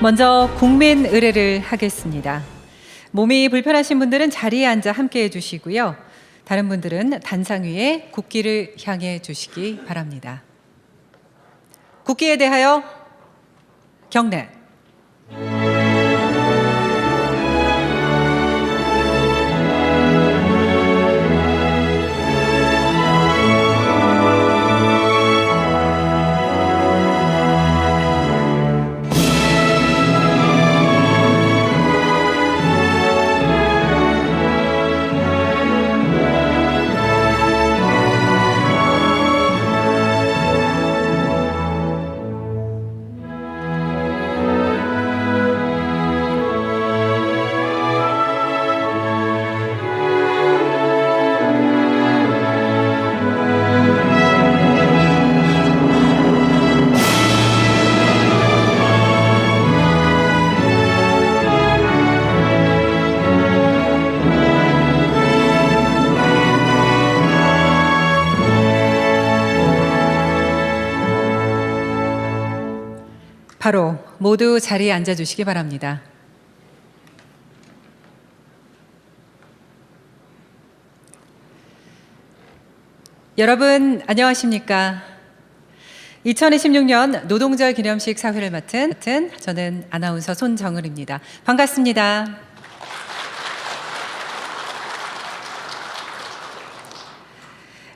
먼저 국민 의례를 하겠습니다. 몸이 불편하신 분들은 자리에 앉아 함께 해주시고요. 다른 분들은 단상 위에 국기를 향해 주시기 바랍니다. 국기에 대하여 경례. 바로 모두 자리에 앉아주시기 바랍니다. 여러분 안녕하십니까? 2026년 노동절 기념식 사회를 맡은 저는 아나운서 손정을입니다. 반갑습니다.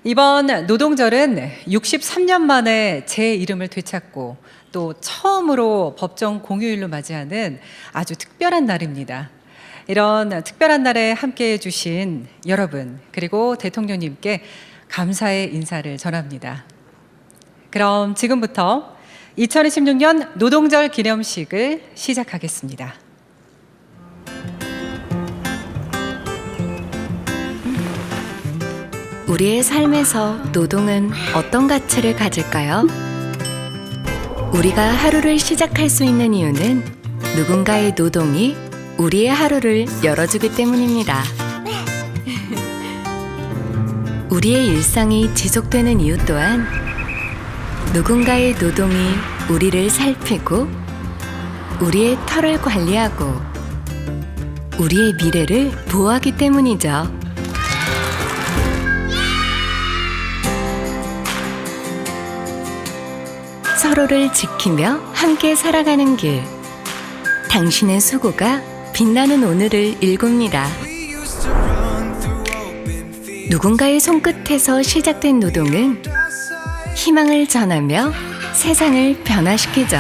이번 노동절은 63년 만에 제 이름을 되찾고 또 처음으로 법정 공휴일로 맞이하는 아주 특별한 날입니다. 이런 특별한 날에 함께해 주신 여러분 그리고 대통령님께 감사의 인사를 전합니다. 그럼 지금부터 2026년 노동절 기념식을 시작하겠습니다. 우리의 삶에서 노동은 어떤 가치를 가질까요? 우리가 하루를 시작할 수 있는 이유는 누군가의 노동이 우리의 하루를 열어주기 때문입니다. 우리의 일상이 지속되는 이유 또한 누군가의 노동이 우리를 살피고 우리의 터를 관리하고 우리의 미래를 보호하기 때문이죠. 서로를 지키며 함께 살아가는 길. 당신의 수고가 빛나는 오늘을 일굽니다. 누군가의 손끝에서 시작된 노동은 희망을 전하며 세상을 변화시키죠.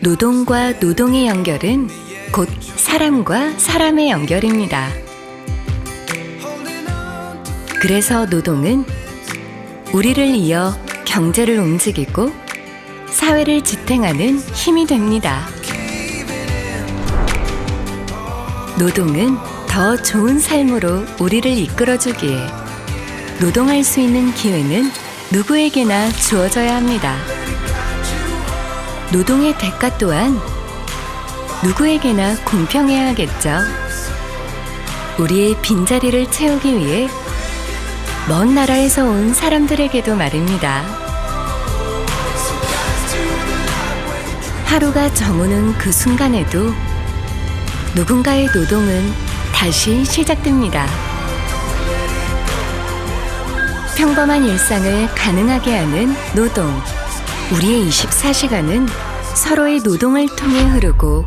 노동과 노동의 연결은 곧 사람과 사람의 연결입니다. 그래서 노동은 우리를 이어 경제를 움직이고 사회를 지탱하는 힘이 됩니다. 노동은 더 좋은 삶으로 우리를 이끌어주기에 노동할 수 있는 기회는 누구에게나 주어져야 합니다. 노동의 대가 또한 누구에게나 공평해야 하겠죠. 우리의 빈자리를 채우기 위해 먼 나라에서 온 사람들에게도 말입니다. 하루가 저무는 그 순간에도 누군가의 노동은 다시 시작됩니다. 평범한 일상을 가능하게 하는 노동. 우리의 24시간은 서로의 노동을 통해 흐르고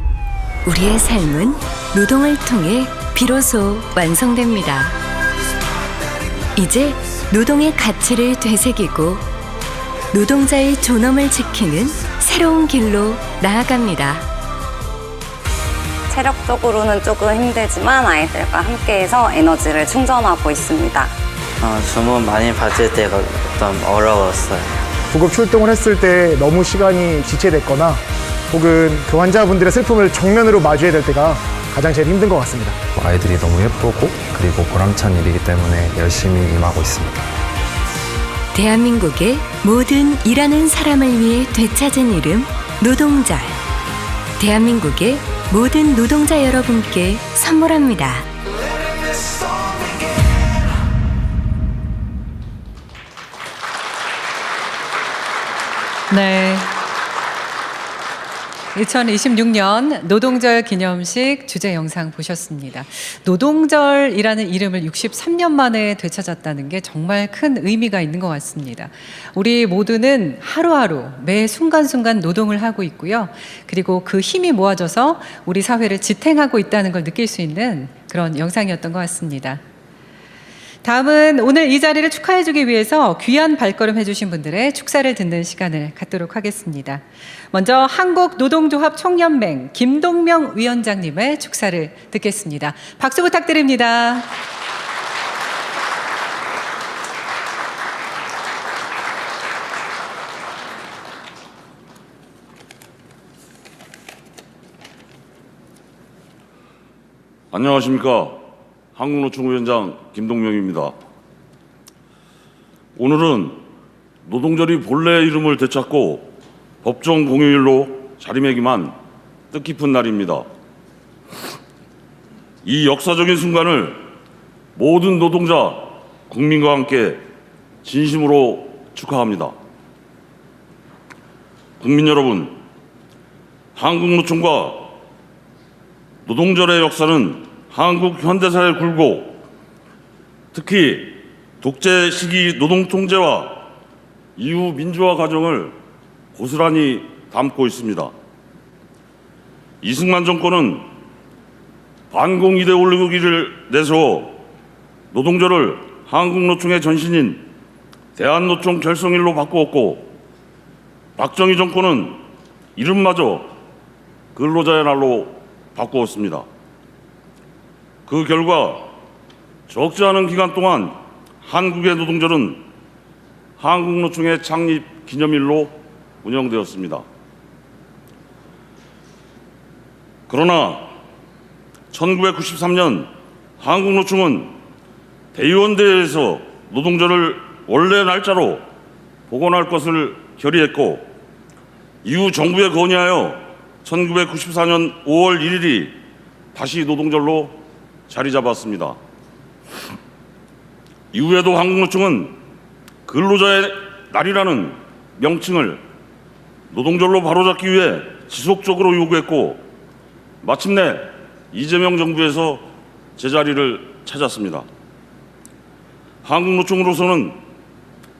우리의 삶은 노동을 통해 비로소 완성됩니다. 이제 노동의 가치를 되새기고 노동자의 존엄을 지키는 새로운 길로 나아갑니다. 체력적으로는 조금 힘들지만 아이들과 함께해서 에너지를 충전하고 있습니다. 주문 많이 받을 때가 좀 어려웠어요. 구급 출동을 했을 때 너무 시간이 지체됐거나 혹은 그 환자분들의 슬픔을 정면으로 마주해야 될 때가 가장 제일 힘든 것 같습니다. 아이들이 너무 예쁘고 그리고 보람찬 일이기 때문에 열심히 임하고 있습니다. 대한민국의 모든 일하는 사람을 위해 되찾은 이름 노동절. 대한민국의 모든 노동자 여러분께 선물합니다. 네. 2026년 노동절 기념식 주제 영상 보셨습니다. 노동절이라는 이름을 63년 만에 되찾았다는 게 정말 큰 의미가 있는 것 같습니다. 우리 모두는 하루하루 매 순간순간 노동을 하고 있고요. 그리고 그 힘이 모아져서 우리 사회를 지탱하고 있다는 걸 느낄 수 있는 그런 영상이었던 것 같습니다. 다음은 오늘 이 자리를 축하해주기 위해서 귀한 발걸음 해주신 분들의 축사를 듣는 시간을 갖도록 하겠습니다. 먼저 한국노동조합 총연맹 김동명 위원장님의 축사를 듣겠습니다. 박수 부탁드립니다. 안녕하십니까. 한국노총위원장 김동명입니다. 오늘은 노동절이 본래의 이름을 되찾고 법정 공휴일로 자리매김한 뜻깊은 날입니다. 이 역사적인 순간을 모든 노동자, 국민과 함께 진심으로 축하합니다. 국민 여러분, 한국노총과 노동절의 역사는 한국 현대사에 굴고 특히 독재 시기 노동통제와 이후 민주화 과정을 고스란히 담고 있습니다. 이승만 정권은 반공 이데올로기를 내세워 노동절을 한국노총의 전신인 대한노총 결성일로 바꾸었고, 박정희 정권은 이름마저 근로자의 날로 바꾸었습니다. 그 결과 적지 않은 기간 동안 한국의 노동절은 한국노총의 창립 기념일로 운영되었습니다. 그러나 1993년 한국노총은 대의원대회에서 노동절을 원래 날짜로 복원할 것을 결의했고, 이후 정부에 건의하여 1994년 5월 1일이 다시 노동절로 자리 잡았습니다. 이후에도 한국노총은 근로자의 날이라는 명칭을 노동절로 바로잡기 위해 지속적으로 요구했고, 마침내 이재명 정부에서 제자리를 찾았습니다. 한국노총으로서는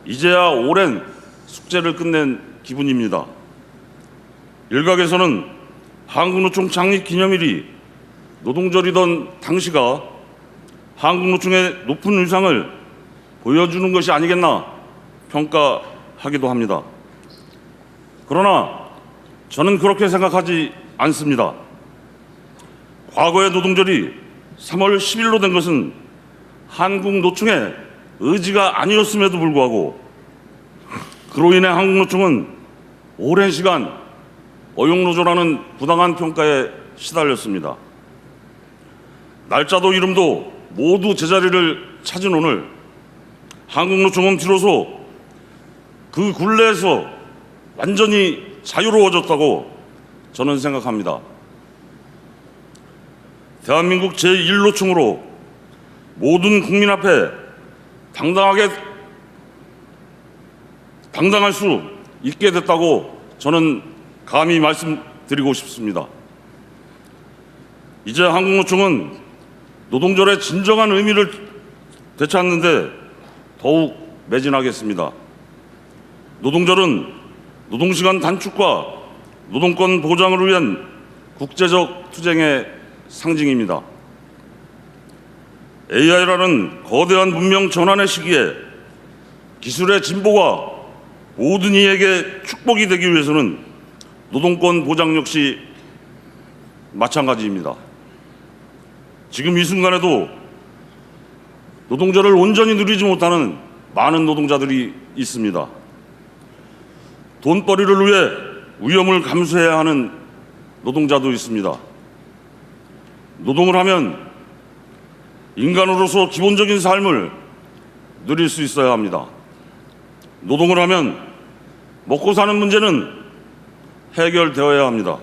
이제야 오랜 숙제를 끝낸 기분입니다. 일각에서는 한국노총 창립 기념일이 노동절이던 당시가 한국노총의 높은 위상을 보여주는 것이 아니겠나 평가하기도 합니다. 그러나 저는 그렇게 생각하지 않습니다. 과거의 노동절이 3월 10일로 된 것은 한국노총의 의지가 아니었음에도 불구하고, 그로 인해 한국노총은 오랜 시간 어용노조라는 부당한 평가에 시달렸습니다. 날짜도 이름도 모두 제자리를 찾은 오늘, 한국노총은 비로소 그 굴레에서 완전히 자유로워졌다고 저는 생각합니다. 대한민국 제1노총으로 모든 국민 앞에 당당할 수 있게 됐다고 저는 감히 말씀드리고 싶습니다. 이제 한국노총은 노동절의 진정한 의미를 되찾는데 더욱 매진하겠습니다. 노동절은 노동시간 단축과 노동권 보장을 위한 국제적 투쟁의 상징입니다. AI라는 거대한 문명 전환의 시기에 기술의 진보가 모든 이에게 축복이 되기 위해서는 노동권 보장 역시 마찬가지입니다. 지금 이 순간에도 노동절을 온전히 누리지 못하는 많은 노동자들이 있습니다. 돈벌이를 위해 위험을 감수해야 하는 노동자도 있습니다. 노동을 하면 인간으로서 기본적인 삶을 누릴 수 있어야 합니다. 노동을 하면 먹고 사는 문제는 해결되어야 합니다.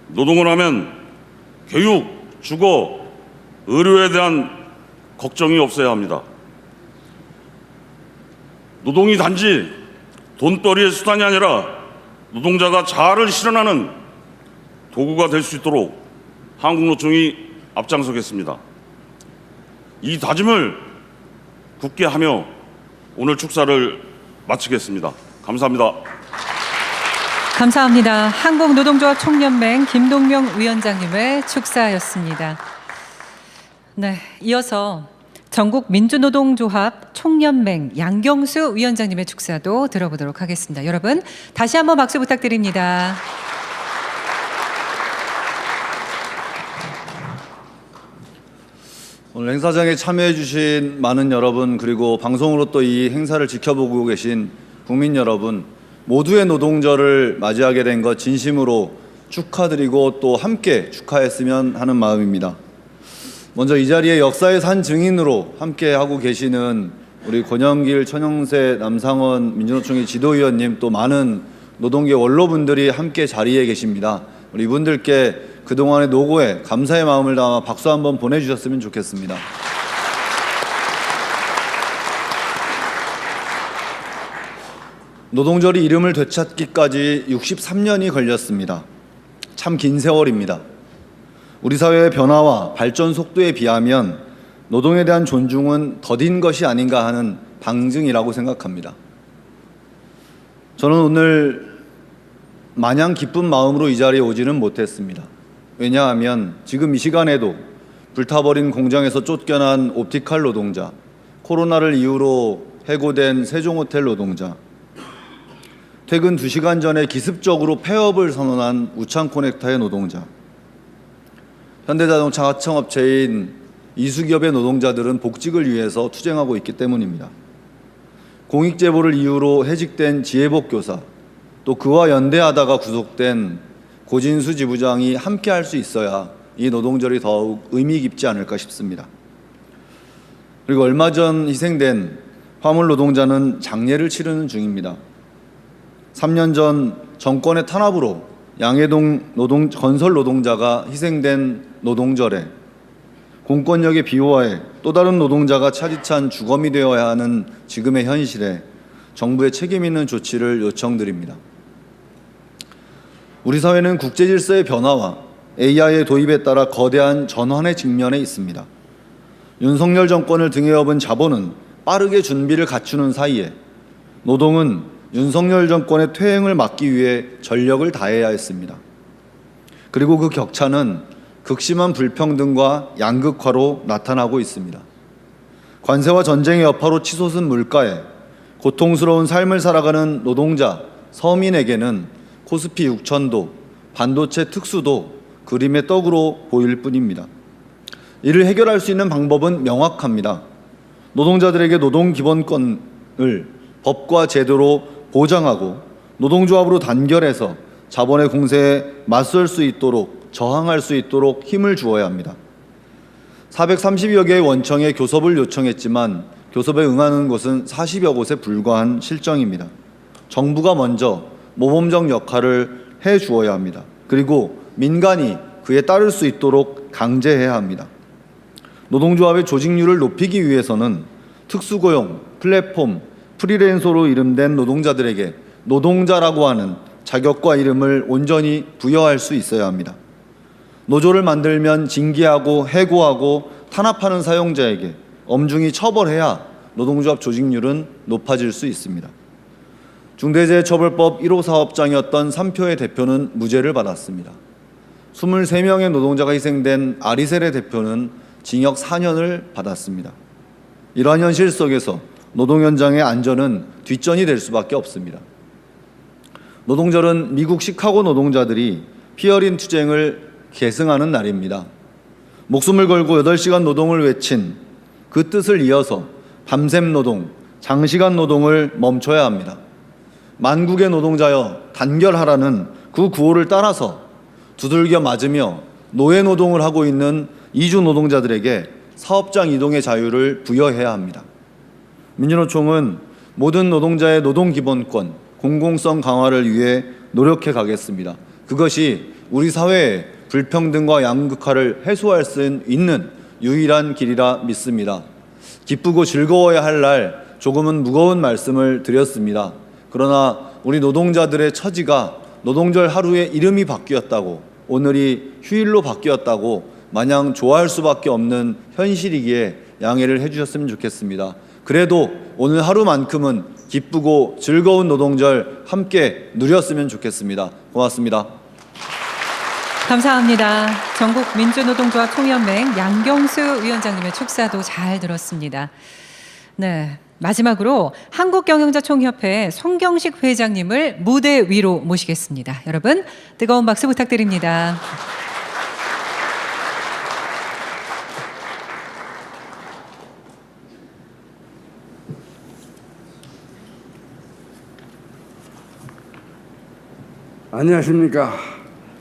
노동을 하면 교육, 주거, 의료에 대한 걱정이 없어야 합니다. 노동이 단지 돈벌이의 수단이 아니라 노동자가 자아를 실현하는 도구가 될 수 있도록 한국노총이 앞장서겠습니다. 이 다짐을 굳게 하며 오늘 축사를 마치겠습니다. 감사합니다. 감사합니다. 한국노동조합 총연맹 김동명 위원장님의 축사였습니다. 네, 이어서 전국 민주노동조합 총연맹 양경수 위원장님의 축사도 들어보도록 하겠습니다. 여러분 다시 한번 박수 부탁드립니다. 오늘 행사장에 참여해 주신 많은 여러분, 그리고 방송으로 또 이 행사를 지켜보고 계신 국민 여러분, 모두의 노동절을 맞이하게 된 것 진심으로 축하드리고 또 함께 축하했으면 하는 마음입니다. 먼저 이 자리에 역사의 산 증인으로 함께 하고 계시는 우리 권영길, 천영세, 남상원 민주노총의 지도위원님, 또 많은 노동계 원로분들이 함께 자리에 계십니다. 우리 이분들께 그동안의 노고에 감사의 마음을 담아 박수 한번 보내주셨으면 좋겠습니다. 노동절이 이름을 되찾기까지 63년이 걸렸습니다. 참 긴 세월입니다. 우리 사회의 변화와 발전 속도에 비하면 노동에 대한 존중은 더딘 것이 아닌가 하는 방증이라고 생각합니다. 저는 오늘 마냥 기쁜 마음으로 이 자리에 오지는 못했습니다. 왜냐하면 지금 이 시간에도 불타버린 공장에서 쫓겨난 옵티칼 노동자, 코로나를 이유로 해고된 세종호텔 노동자, 퇴근 2시간 전에 기습적으로 폐업을 선언한 우창코넥타의 노동자, 현대자동차 하청업체인 이수기업의 노동자들은 복직을 위해서 투쟁하고 있기 때문입니다. 공익제보를 이유로 해직된 지혜복 교사, 또 그와 연대하다가 구속된 고진수 지부장이 함께 할 수 있어야 이 노동절이 더욱 의미 깊지 않을까 싶습니다. 그리고 얼마 전 희생된 화물 노동자는 장례를 치르는 중입니다. 3년 전 정권의 탄압으로 양해동 건설 노동자가 희생된 노동절에 공권력의 비호화에 또 다른 노동자가 차디찬 주검이 되어야 하는 지금의 현실에 정부의 책임 있는 조치를 요청드립니다. 우리 사회는 국제 질서의 변화와 AI의 도입에 따라 거대한 전환의 직면에 있습니다. 윤석열 정권을 등에 업은 자본은 빠르게 준비를 갖추는 사이에 노동은 윤석열 정권의 퇴행을 막기 위해 전력을 다해야 했습니다. 그리고 그 격차는 극심한 불평등과 양극화로 나타나고 있습니다. 관세와 전쟁의 여파로 치솟은 물가에 고통스러운 삶을 살아가는 노동자, 서민에게는 코스피 6000도, 반도체 특수도 그림의 떡으로 보일 뿐입니다. 이를 해결할 수 있는 방법은 명확합니다. 노동자들에게 노동기본권을 법과 제도로 보장하고 노동조합으로 단결해서 자본의 공세에 맞설 수 있도록, 저항할 수 있도록 힘을 주어야 합니다. 430여 개의 원청에 교섭을 요청했지만 교섭에 응하는 곳은 40여 곳에 불과한 실정입니다. 정부가 먼저 모범적 역할을 해주어야 합니다. 그리고 민간이 그에 따를 수 있도록 강제해야 합니다. 노동조합의 조직률을 높이기 위해서는 특수고용, 플랫폼, 프리랜서로 이름된 노동자들에게 노동자라고 하는 자격과 이름을 온전히 부여할 수 있어야 합니다. 노조를 만들면 징계하고 해고하고 탄압하는 사용자에게 엄중히 처벌해야 노동조합 조직률은 높아질 수 있습니다. 중대재해처벌법 1호 사업장이었던 삼표의 대표는 무죄를 받았습니다. 23명의 노동자가 희생된 아리셀의 대표는 징역 4년을 받았습니다. 이러한 현실 속에서 노동 현장의 안전은 뒷전이 될 수밖에 없습니다. 노동절은 미국 시카고 노동자들이 피어린 투쟁을 계승하는 날입니다. 목숨을 걸고 8시간 노동을 외친 그 뜻을 이어서 밤샘 노동, 장시간 노동을 멈춰야 합니다. 만국의 노동자여 단결하라는 그 구호를 따라서 두들겨 맞으며 노예 노동을 하고 있는 이주 노동자들에게 사업장 이동의 자유를 부여해야 합니다. 민주노총은 모든 노동자의 노동기본권, 공공성 강화를 위해 노력해 가겠습니다. 그것이 우리 사회의 불평등과 양극화를 해소할 수 있는 유일한 길이라 믿습니다. 기쁘고 즐거워야 할 날 조금은 무거운 말씀을 드렸습니다. 그러나 우리 노동자들의 처지가 노동절 하루에 이름이 바뀌었다고, 오늘이 휴일로 바뀌었다고 마냥 좋아할 수밖에 없는 현실이기에 양해를 해주셨으면 좋겠습니다. 그래도 오늘 하루만큼은 기쁘고 즐거운 노동절 함께 누렸으면 좋겠습니다. 고맙습니다. 감사합니다. 전국민주노동조합 총연맹 양경수 위원장님의 축사도 잘 들었습니다. 네, 마지막으로 한국경영자총협회 송경식 회장님을 무대 위로 모시겠습니다. 여러분 뜨거운 박수 부탁드립니다. 안녕하십니까.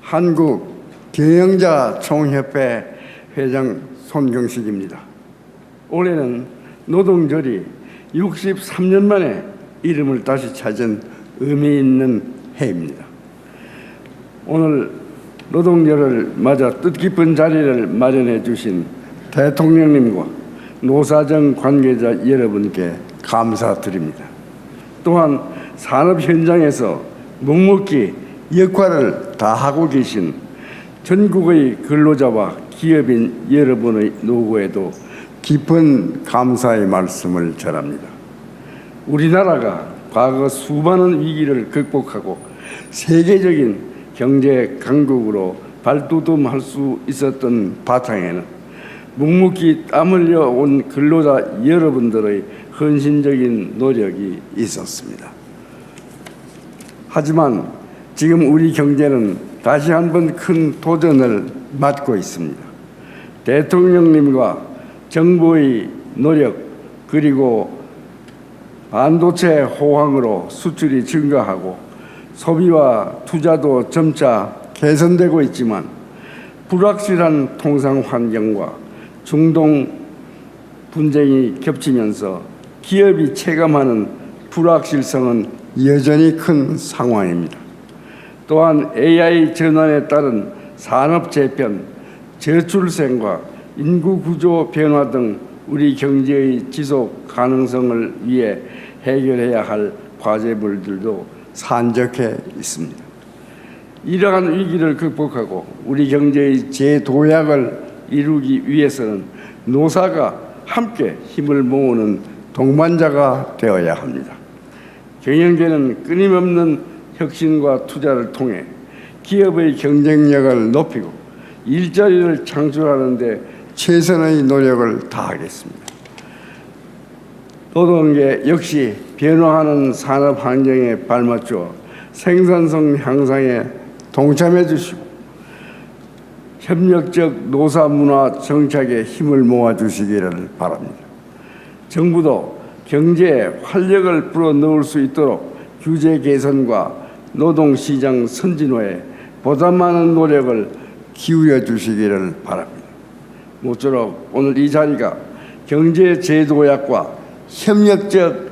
한국경영자총협회 회장 손경식입니다. 올해는 노동절이 63년 만에 이름을 다시 찾은 의미 있는 해입니다. 오늘 노동절을 맞아 뜻깊은 자리를 마련해 주신 대통령님과 노사정 관계자 여러분께 감사드립니다. 또한 산업 현장에서 묵묵히 역할을 다하고 계신 전국의 근로자와 기업인 여러분의 노고에도 깊은 감사의 말씀을 전합니다. 우리나라가 과거 수많은 위기를 극복하고 세계적인 경제 강국으로 발돋움할 수 있었던 바탕에는 묵묵히 땀 흘려 온 근로자 여러분들의 헌신적인 노력이 있었습니다. 하지만 지금 우리 경제는 다시 한번 큰 도전을 맞고 있습니다. 대통령님과 정부의 노력 그리고 반도체 호황으로 수출이 증가하고 소비와 투자도 점차 개선되고 있지만 불확실한 통상 환경과 중동 분쟁이 겹치면서 기업이 체감하는 불확실성은 여전히 큰 상황입니다. 또한 AI 전환에 따른 산업 재편, 저출생과 인구 구조 변화 등 우리 경제의 지속 가능성을 위해 해결해야 할 과제물들도 산적해 있습니다. 이러한 위기를 극복하고 우리 경제의 재도약을 이루기 위해서는 노사가 함께 힘을 모으는 동반자가 되어야 합니다. 경영계는 끊임없는 혁신과 투자를 통해 기업의 경쟁력을 높이고 일자리를 창출하는 데 최선의 노력을 다하겠습니다. 노동계 역시 변화하는 산업 환경에 발맞추어 생산성 향상에 동참해 주시고 협력적 노사 문화 정착에 힘을 모아 주시기를 바랍니다. 정부도 경제에 활력을 불어넣을 수 있도록 규제 개선과 노동시장 선진화에 보다 많은 노력을 기울여 주시기를 바랍니다. 모쪼록 오늘 이 자리가 경제 재도약과 협력적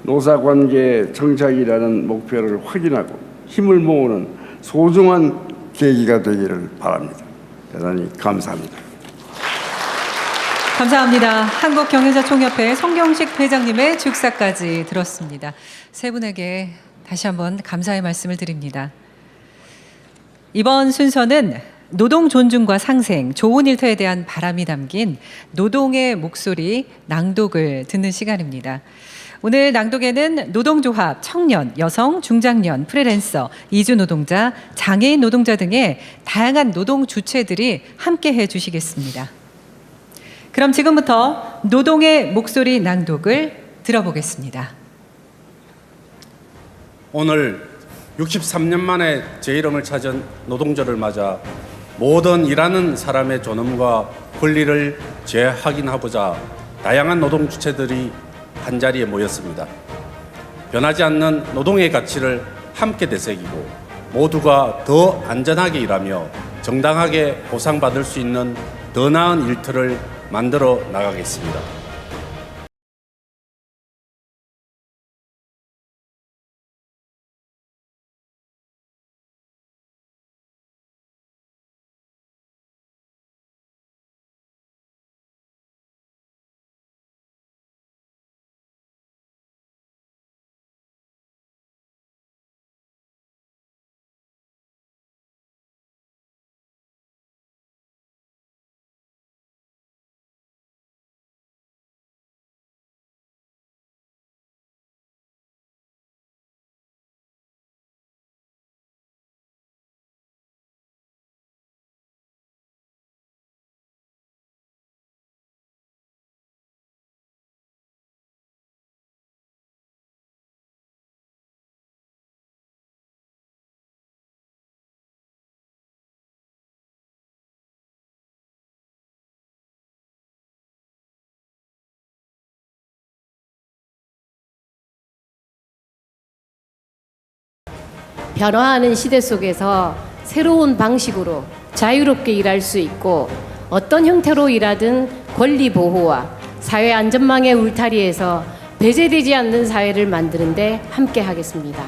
노사관계 정착이라는 목표를 확인하고 힘을 모으는 소중한 계기가 되기를 바랍니다. 대단히 감사합니다. 감사합니다. 한국경영자총협회 송경식 회장님의 축사까지 들었습니다. 세 분에게 다시 한번 감사의 말씀을 드립니다. 이번 순서는 노동 존중과 상생, 좋은 일터에 대한 바람이 담긴 노동의 목소리 낭독을 듣는 시간입니다. 오늘 낭독에는 노동조합, 청년, 여성, 중장년, 프리랜서, 이주노동자, 장애인 노동자 등의 다양한 노동 주체들이 함께해 주시겠습니다. 그럼 지금부터 노동의 목소리 낭독을 들어보겠습니다. 오늘 63년 만에 제 이름을 찾은 노동절을 맞아 모든 일하는 사람의 존엄과 권리를 재확인하고자 다양한 노동 주체들이 한자리에 모였습니다. 변하지 않는 노동의 가치를 함께 되새기고 모두가 더 안전하게 일하며 정당하게 보상받을 수 있는 더 나은 일터를 만들어 나가겠습니다. 변화하는 시대 속에서 새로운 방식으로 자유롭게 일할 수 있고 어떤 형태로 일하든 권리 보호와 사회 안전망의 울타리에서 배제되지 않는 사회를 만드는 데 함께 하겠습니다.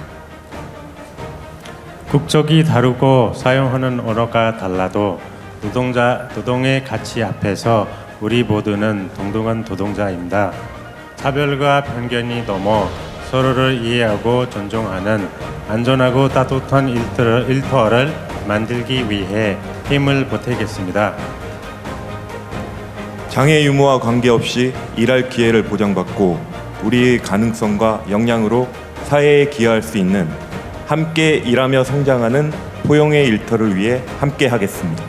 국적이 다르고 사용하는 언어가 달라도 노동의 가치 앞에서 우리 모두는 동등한 노동자입니다. 차별과 편견이 넘어 서로를 이해하고 존중하는 안전하고 따뜻한 일터를 만들기 위해 힘을 보태겠습니다. 장애 유무와 관계없이 일할 기회를 보장받고 우리의 가능성과 역량으로 사회에 기여할 수 있는 함께 일하며 성장하는 포용의 일터를 위해 함께 하겠습니다.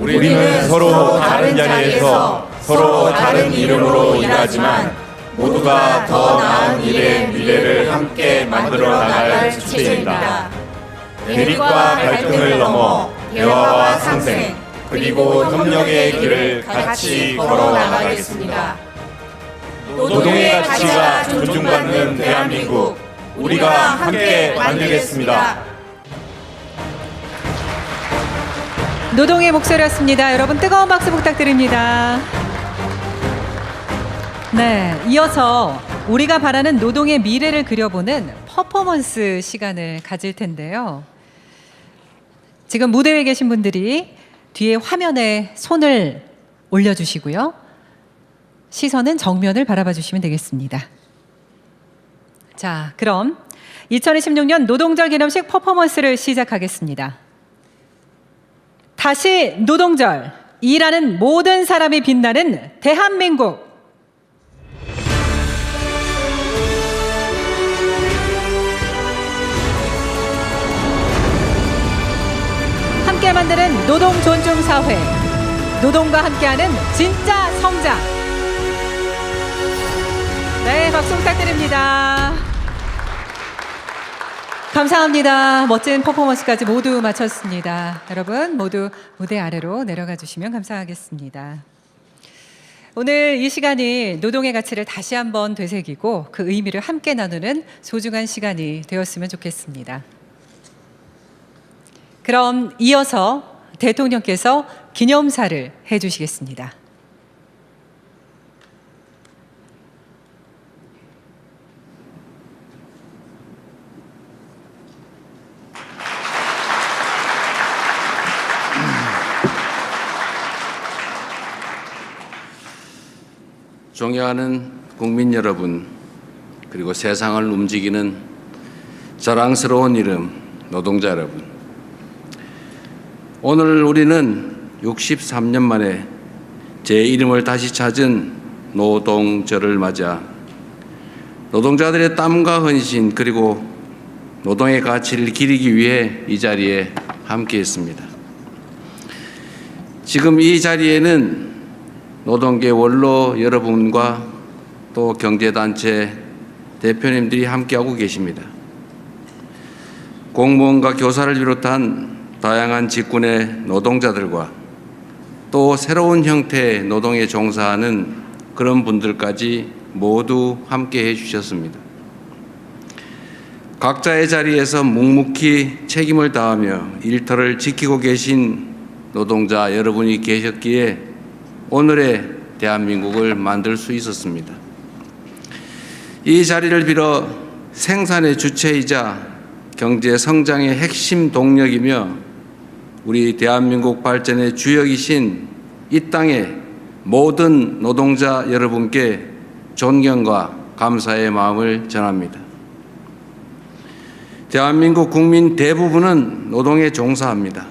우리는 서로 다른 자리에서 서로 다른 이름으로 일하지만 모두가 더 나은 일의 미래를 함께 만들어 나갈 주체입니다. 대립과 갈등을 넘어 대화와 상생 그리고 협력의 길을 같이 걸어 나가겠습니다. 노동의 가치가 존중받는 대한민국 우리가 함께 만들겠습니다. 노동의 목소리였습니다. 여러분 뜨거운 박수 부탁드립니다. 네, 이어서 우리가 바라는 노동의 미래를 그려보는 퍼포먼스 시간을 가질 텐데요. 지금 무대에 계신 분들이 뒤에 화면에 손을 올려주시고요. 시선은 정면을 바라봐 주시면 되겠습니다. 자, 그럼 2026년 노동절 기념식 퍼포먼스를 시작하겠습니다. 다시 노동절, 일하는 모든 사람이 빛나는 대한민국. 함께 만드는 노동 존중 사회, 노동과 함께하는 진짜 성장. 네, 박수 부탁드립니다. 감사합니다. 멋진 퍼포먼스까지 모두 마쳤습니다. 여러분 모두 무대 아래로 내려가 주시면 감사하겠습니다. 오늘 이 시간이 노동의 가치를 다시 한번 되새기고 그 의미를 함께 나누는 소중한 시간이 되었으면 좋겠습니다. 그럼 이어서 대통령께서 기념사를 해주시겠습니다. 존경하는 국민 여러분, 그리고 세상을 움직이는 자랑스러운 이름 노동자 여러분, 오늘 우리는 63년 만에 제 이름을 다시 찾은 노동절을 맞아 노동자들의 땀과 헌신 그리고 노동의 가치를 기리기 위해 이 자리에 함께했습니다. 지금 이 자리에는 노동계 원로 여러분과 또 경제단체 대표님들이 함께하고 계십니다. 공무원과 교사를 비롯한 다양한 직군의 노동자들과 또 새로운 형태의 노동에 종사하는 그런 분들까지 모두 함께해 주셨습니다. 각자의 자리에서 묵묵히 책임을 다하며 일터를 지키고 계신 노동자 여러분이 계셨기에 오늘의 대한민국을 만들 수 있었습니다. 이 자리를 빌어 생산의 주체이자 경제 성장의 핵심 동력이며 우리 대한민국 발전의 주역이신 이 땅의 모든 노동자 여러분께 존경과 감사의 마음을 전합니다. 대한민국 국민 대부분은 노동에 종사합니다.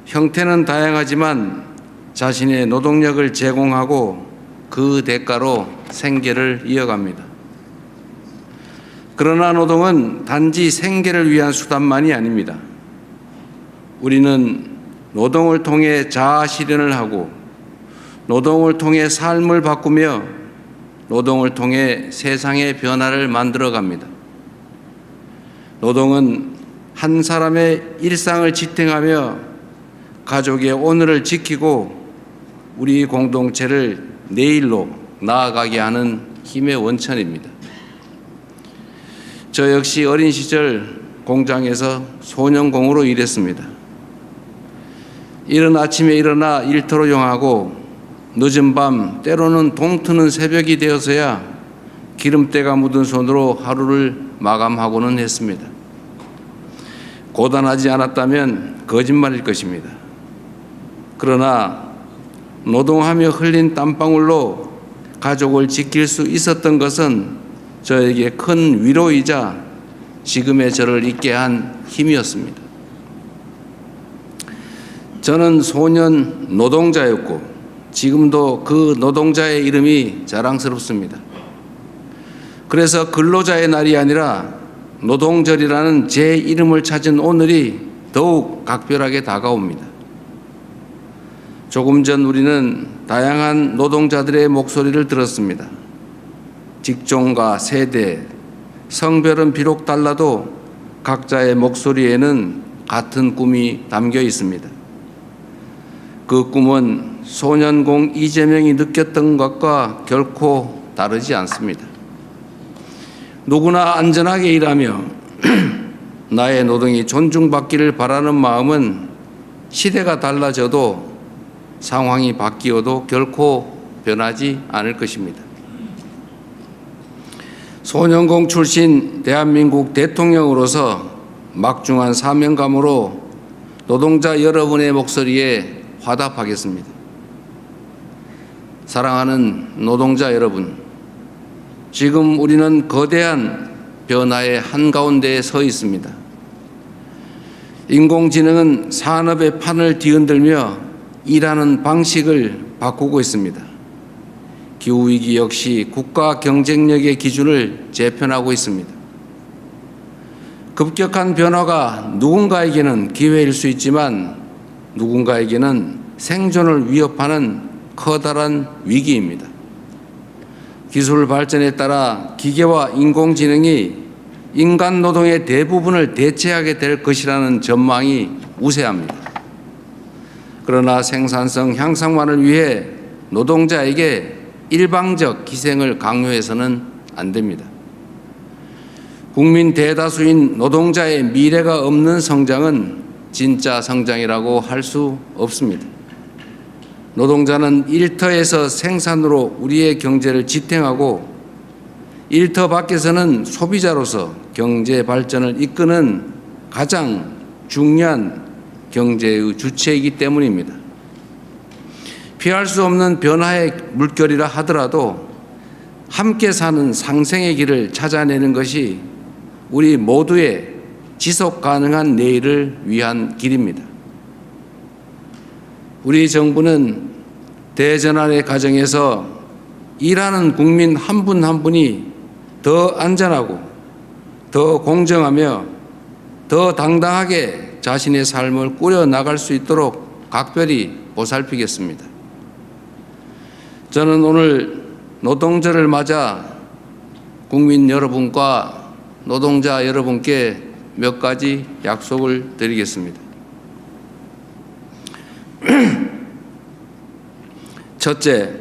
형태는 다양하지만 자신의 노동력을 제공하고 그 대가로 생계를 이어갑니다. 그러나 노동은 단지 생계를 위한 수단만이 아닙니다. 우리는 노동을 통해 자아 실현을 하고 노동을 통해 삶을 바꾸며 노동을 통해 세상의 변화를 만들어 갑니다. 노동은 한 사람의 일상을 지탱하며 가족의 오늘을 지키고 우리 공동체를 내일로 나아가게 하는 힘의 원천입니다. 저 역시 어린 시절 공장에서 소년공으로 일했습니다. 이른 아침에 일어나 일터로 용하고 늦은 밤 때로는 동트는 새벽이 되어서야 기름때가 묻은 손으로 하루를 마감하고는 했습니다. 고단하지 않았다면 거짓말일 것입니다. 그러나 노동하며 흘린 땀방울로 가족을 지킬 수 있었던 것은 저에게 큰 위로이자 지금의 저를 있게 한 힘이었습니다. 저는 소년 노동자였고 지금도 그 노동자의 이름이 자랑스럽습니다. 그래서 근로자의 날이 아니라 노동절이라는 제 이름을 찾은 오늘이 더욱 각별하게 다가옵니다. 조금 전 우리는 다양한 노동자들의 목소리를 들었습니다. 직종과 세대, 성별은 비록 달라도 각자의 목소리에는 같은 꿈이 담겨 있습니다. 그 꿈은 소년공 이재명이 느꼈던 것과 결코 다르지 않습니다. 누구나 안전하게 일하며 나의 노동이 존중받기를 바라는 마음은 시대가 달라져도 상황이 바뀌어도 결코 변하지 않을 것입니다. 소년공 출신 대한민국 대통령으로서 막중한 사명감으로 노동자 여러분의 목소리에 화답하겠습니다. 사랑하는 노동자 여러분, 지금 우리는 거대한 변화의 한가운데에 서 있습니다. 인공지능은 산업의 판을 뒤흔들며 일하는 방식을 바꾸고 있습니다. 기후위기 역시 국가 경쟁력의 기준을 재편하고 있습니다. 급격한 변화가 누군가에게는 기회일 수 있지만 누군가에게는 생존을 위협하는 커다란 위기입니다. 기술 발전에 따라 기계와 인공지능이 인간 노동의 대부분을 대체하게 될 것이라는 전망이 우세합니다. 그러나 생산성 향상만을 위해 노동자에게 일방적 희생을 강요해서는 안 됩니다. 국민 대다수인 노동자의 미래가 없는 성장은 진짜 성장이라고 할 수 없습니다. 노동자는 일터에서 생산으로 우리의 경제를 지탱하고 일터 밖에서는 소비자로서 경제 발전을 이끄는 가장 중요한 경제의 주체이기 때문입니다. 피할 수 없는 변화의 물결이라 하더라도 함께 사는 상생의 길을 찾아내는 것이 우리 모두의 지속 가능한 내일을 위한 길입니다. 우리 정부는 대전환의 과정에서 일하는 국민 한 분 한 분이 더 안전하고 더 공정하며 더 당당하게 자신의 삶을 꾸려나갈 수 있도록 각별히 보살피겠습니다. 저는 오늘 노동절을 맞아 국민 여러분과 노동자 여러분께 몇 가지 약속을 드리겠습니다. 첫째,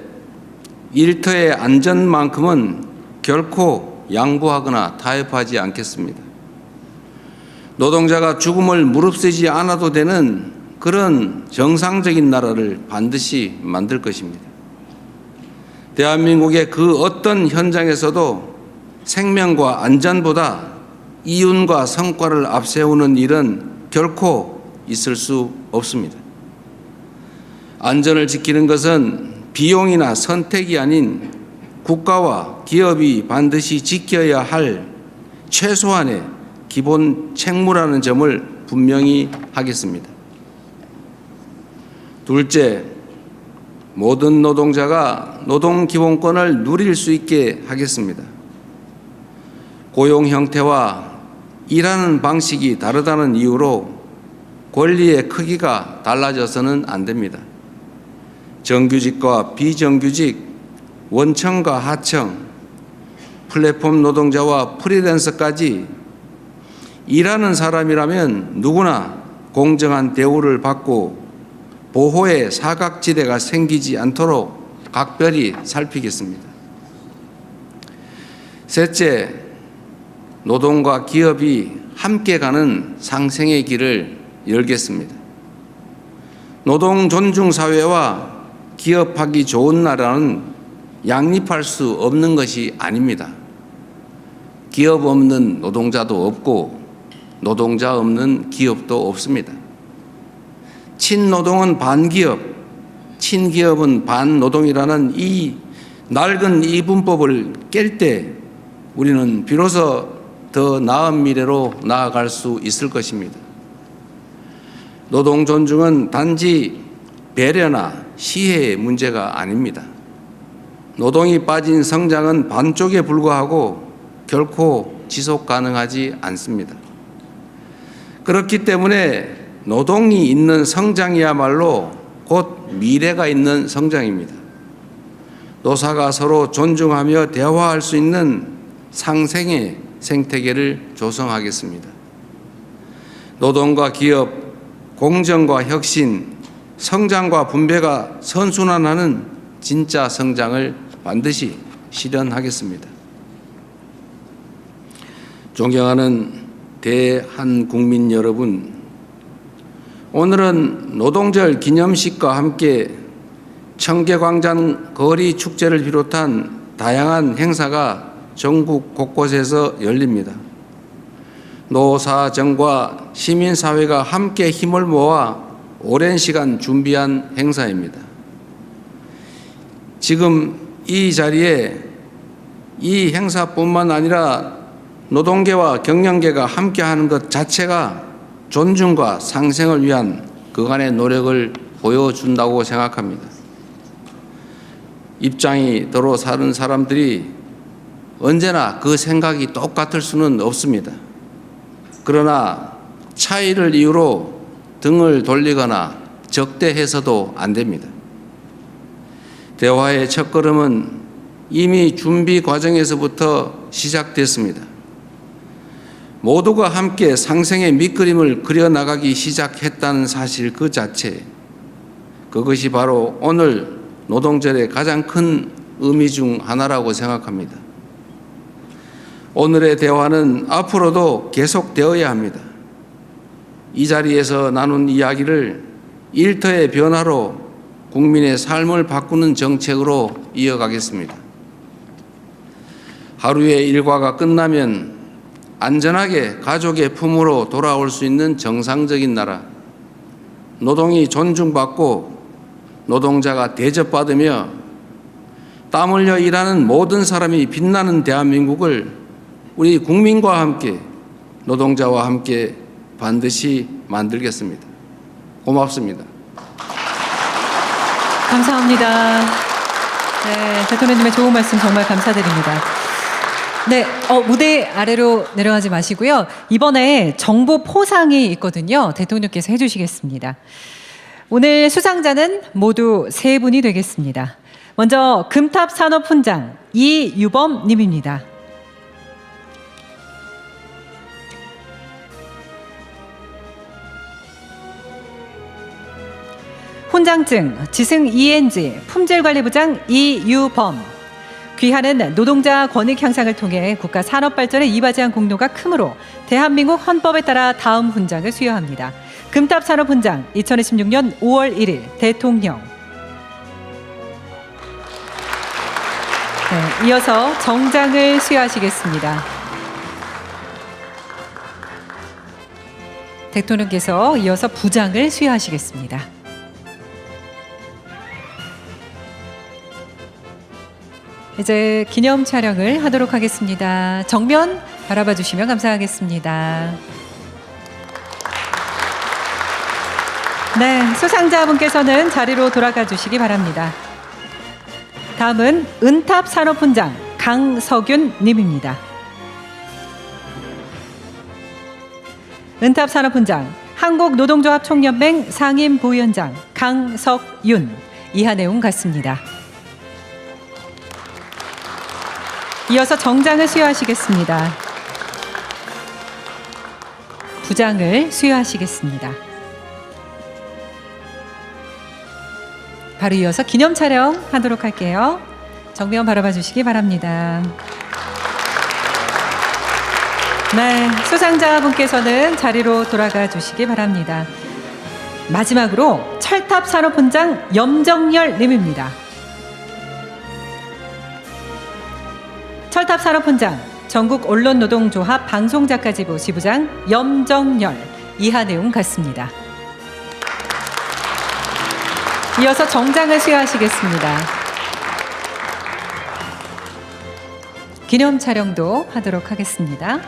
일터의 안전만큼은 결코 양보하거나 타협하지 않겠습니다. 노동자가 죽음을 무릅쓰지 않아도 되는 그런 정상적인 나라를 반드시 만들 것입니다. 대한민국의 그 어떤 현장에서도 생명과 안전보다 이윤과 성과를 앞세우는 일은 결코 있을 수 없습니다. 안전을 지키는 것은 비용이나 선택이 아닌 국가와 기업이 반드시 지켜야 할 최소한의 기본 책무라는 점을 분명히 하겠습니다. 둘째, 모든 노동자가 노동기본권을 누릴 수 있게 하겠습니다. 고용 형태와 일하는 방식이 다르다는 이유로 권리의 크기가 달라져서는 안 됩니다. 정규직과 비정규직, 원청과 하청, 플랫폼 노동자와 프리랜서까지 일하는 사람이라면 누구나 공정한 대우를 받고 보호의 사각지대가 생기지 않도록 각별히 살피겠습니다. 셋째, 노동과 기업이 함께 가는 상생의 길을 열겠습니다. 노동 존중 사회와 기업하기 좋은 나라는 양립할 수 없는 것이 아닙니다. 기업 없는 노동자도 없고 노동자 없는 기업도 없습니다. 친노동은 반기업, 친기업은 반노동이라는 이 낡은 이분법을 깰 때 우리는 비로소 더 나은 미래로 나아갈 수 있을 것입니다. 노동 존중은 단지 배려나 시혜의 문제가 아닙니다. 노동이 빠진 성장은 반쪽에 불과하고 결코 지속 가능하지 않습니다. 그렇기 때문에 노동이 있는 성장이야말로 곧 미래가 있는 성장입니다. 노사가 서로 존중하며 대화할 수 있는 상생의 생태계를 조성하겠습니다. 노동과 기업, 공정과 혁신, 성장과 분배가 선순환하는 진짜 성장을 반드시 실현하겠습니다. 존경하는 대한국민 여러분, 오늘은 노동절 기념식과 함께 청계광장 거리 축제를 비롯한 다양한 행사가 전국 곳곳에서 열립니다. 노사정과 시민사회가 함께 힘을 모아 오랜 시간 준비한 행사입니다. 지금 이 자리에 이 행사뿐만 아니라 노동계와 경영계가 함께하는 것 자체가 존중과 상생을 위한 그간의 노력을 보여준다고 생각합니다. 입장이 더러 사는 사람들이 언제나 그 생각이 똑같을 수는 없습니다. 그러나 차이를 이유로 등을 돌리거나 적대해서도 안 됩니다. 대화의 첫걸음은 이미 준비 과정에서부터 시작됐습니다. 모두가 함께 상생의 밑그림을 그려나가기 시작했다는 사실 그 자체, 그것이 바로 오늘 노동절의 가장 큰 의미 중 하나라고 생각합니다. 오늘의 대화는 앞으로도 계속되어야 합니다. 이 자리에서 나눈 이야기를 일터의 변화로 국민의 삶을 바꾸는 정책으로 이어가겠습니다. 하루의 일과가 끝나면 안전하게 가족의 품으로 돌아올 수 있는 정상적인 나라, 노동이 존중받고 노동자가 대접받으며 땀 흘려 일하는 모든 사람이 빛나는 대한민국을 우리 국민과 함께 노동자와 함께 반드시 만들겠습니다. 고맙습니다. 감사합니다. 네, 대통령님의 좋은 말씀 정말 감사드립니다. 네, 무대 아래로 내려가지 마시고요. 이번에 정부 포상이 있거든요. 대통령께서 해주시겠습니다. 오늘 수상자는 모두 3분이 되겠습니다. 먼저 금탑산업훈장 이유범 님입니다. 훈장증 지승 ENG 품질관리부장 이유범. 귀하는 노동자 권익 향상을 통해 국가 산업 발전에 이바지한 공로가 크므로 대한민국 헌법에 따라 다음 훈장을 수여합니다. 금탑산업훈장 2026년 5월 1일 대통령. 네, 이어서 정장을 수여하시겠습니다. 대통령께서 이어서 부장을 수여하시겠습니다. 이제 기념 촬영을 하도록 하겠습니다. 정면 바라봐 주시면 감사하겠습니다. 네, 수상자분께서는 자리로 돌아가 주시기 바랍니다. 다음은 은탑산업훈장 강석윤 님입니다. 은탑산업훈장 한국노동조합총연맹 상임부위원장 강석윤. 이하 내용 같습니다. 이어서 정장을 수여하시겠습니다. 부장을 수여하시겠습니다. 바로 이어서 기념 촬영 하도록 할게요. 정면 바라봐 주시기 바랍니다. 네, 수상자분께서는 자리로 돌아가 주시기 바랍니다. 마지막으로 철탑산업훈장 염정열 님입니다. 철탑산업훈장 전국언론노동조합 방송작가지부 지부장 염정열. 이하 내용 같습니다. 이어서 정장을 수여하시겠습니다. 기념 촬영도 하도록 하겠습니다.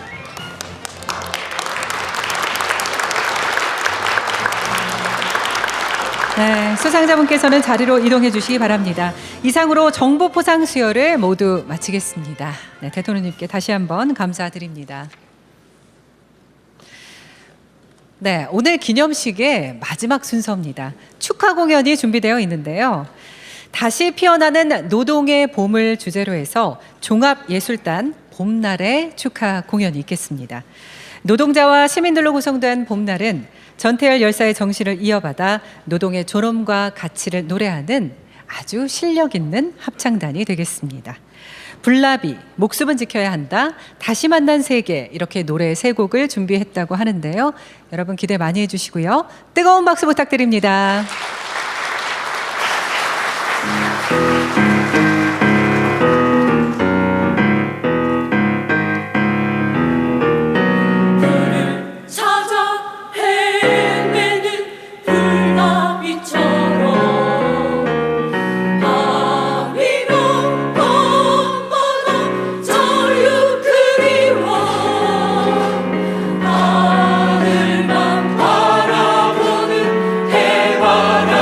네, 수상자분께서는 자리로 이동해 주시기 바랍니다. 이상으로 정보 포상 수여를 모두 마치겠습니다. 네, 대통령님께 다시 한번 감사드립니다. 네, 오늘 기념식의 마지막 순서입니다. 축하 공연이 준비되어 있는데요. 다시 피어나는 노동의 봄을 주제로 해서 종합예술단 봄날의 축하 공연이 있겠습니다. 노동자와 시민들로 구성된 봄날은 전태열 열사의 정신을 이어받아 노동의 존엄과 가치를 노래하는 아주 실력 있는 합창단이 되겠습니다. 불나비, 목숨은 지켜야 한다, 다시 만난 세계, 이렇게 노래 3곡을 준비했다고 하는데요. 여러분 기대 많이 해주시고요. 뜨거운 박수 부탁드립니다. 하늘만 바라보는 해바라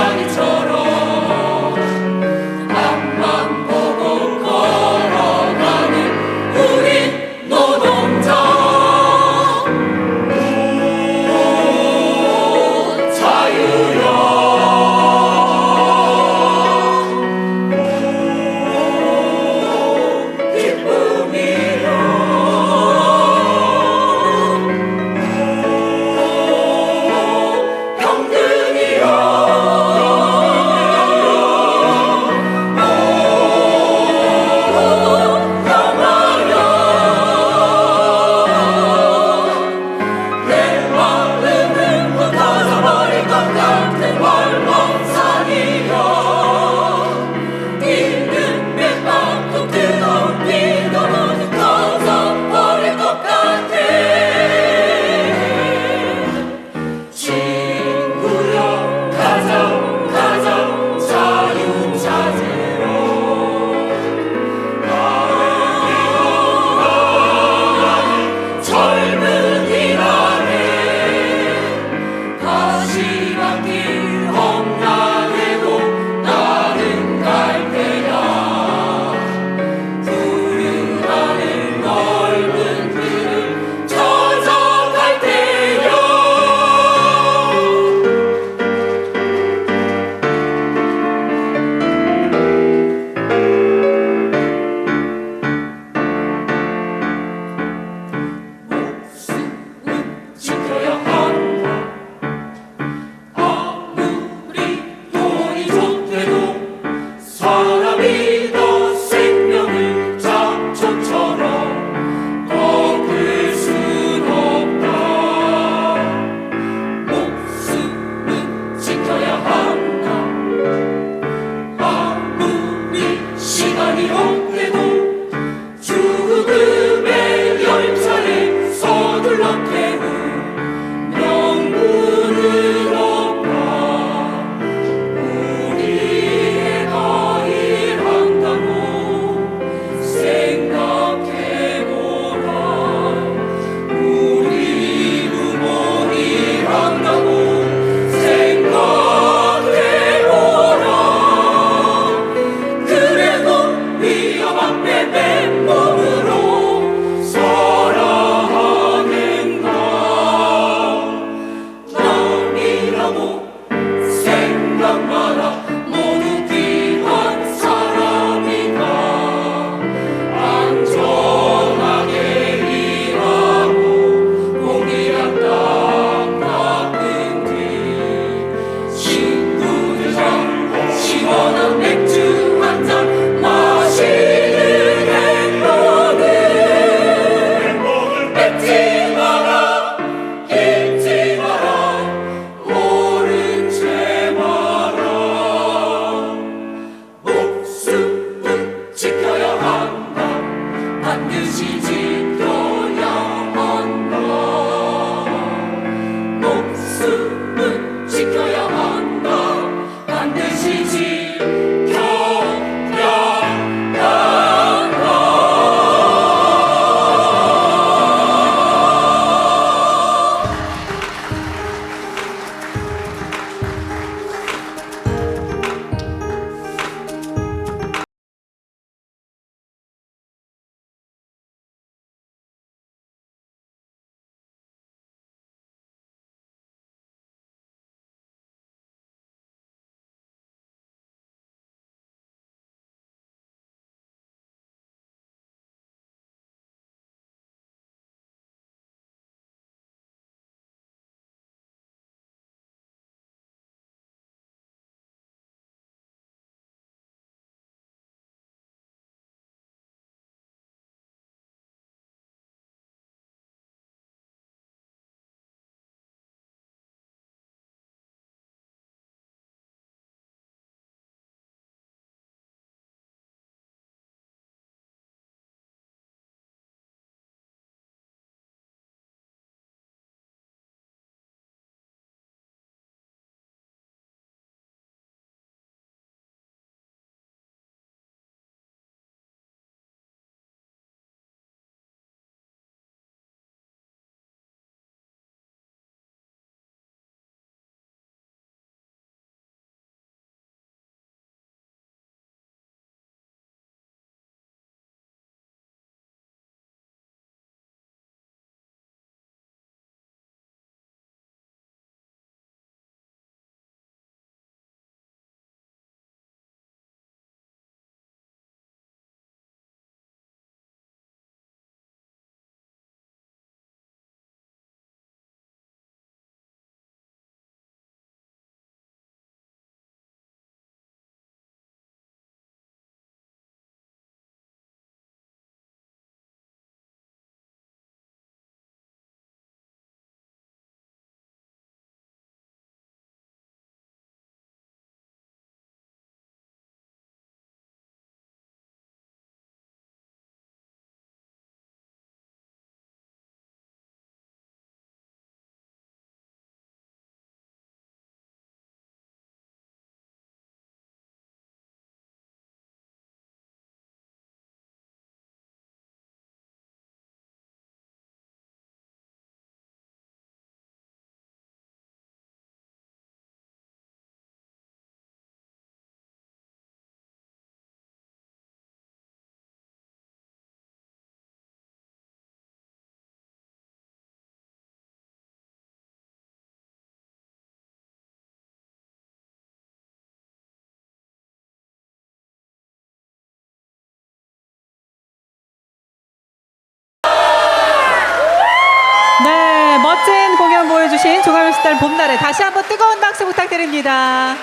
종합예술단 봄날에 다시 한번 뜨거운 박수 부탁드립니다.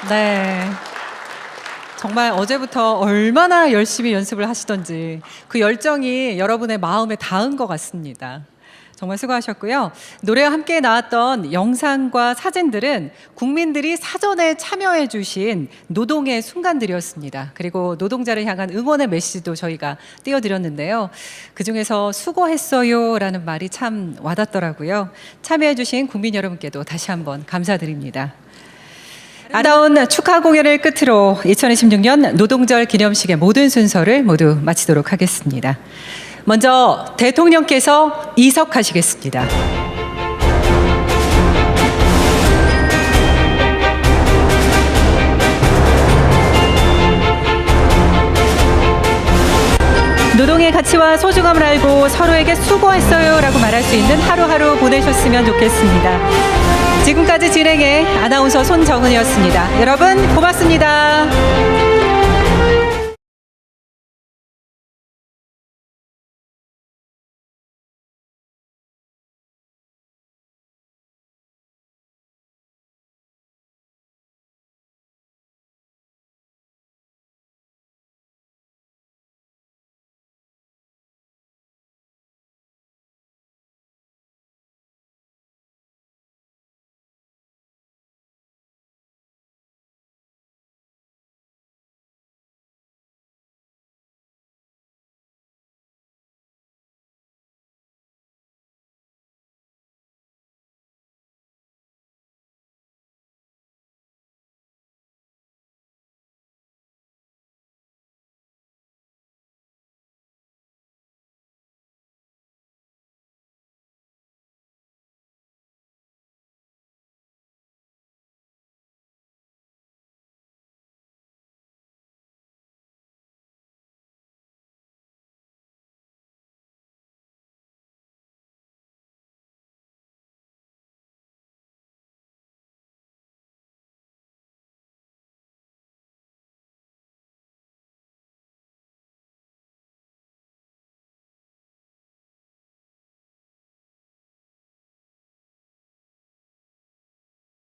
네. 정말 어제부터 얼마나 열심히 연습을 하시던지 그 열정이 여러분의 마음에 닿은 것 같습니다. 정말 수고하셨고요. 노래와 함께 나왔던 영상과 사진들은 국민들이 사전에 참여해 주신 노동의 순간들이었습니다. 그리고 노동자를 향한 응원의 메시지도 저희가 띄워드렸는데요. 그중에서 수고했어요 라는 말이 참 와닿더라고요. 참여해 주신 국민 여러분께도 다시 한번 감사드립니다. 아름다운 축하 공연을 끝으로 2026년 노동절 기념식의 모든 순서를 모두 마치도록 하겠습니다. 먼저 대통령께서 이석하시겠습니다. 노동의 가치와 소중함을 알고 서로에게 수고했어요 라고 말할 수 있는 하루하루 보내셨으면 좋겠습니다. 지금까지 진행의 아나운서 손정은이었습니다. 여러분 고맙습니다.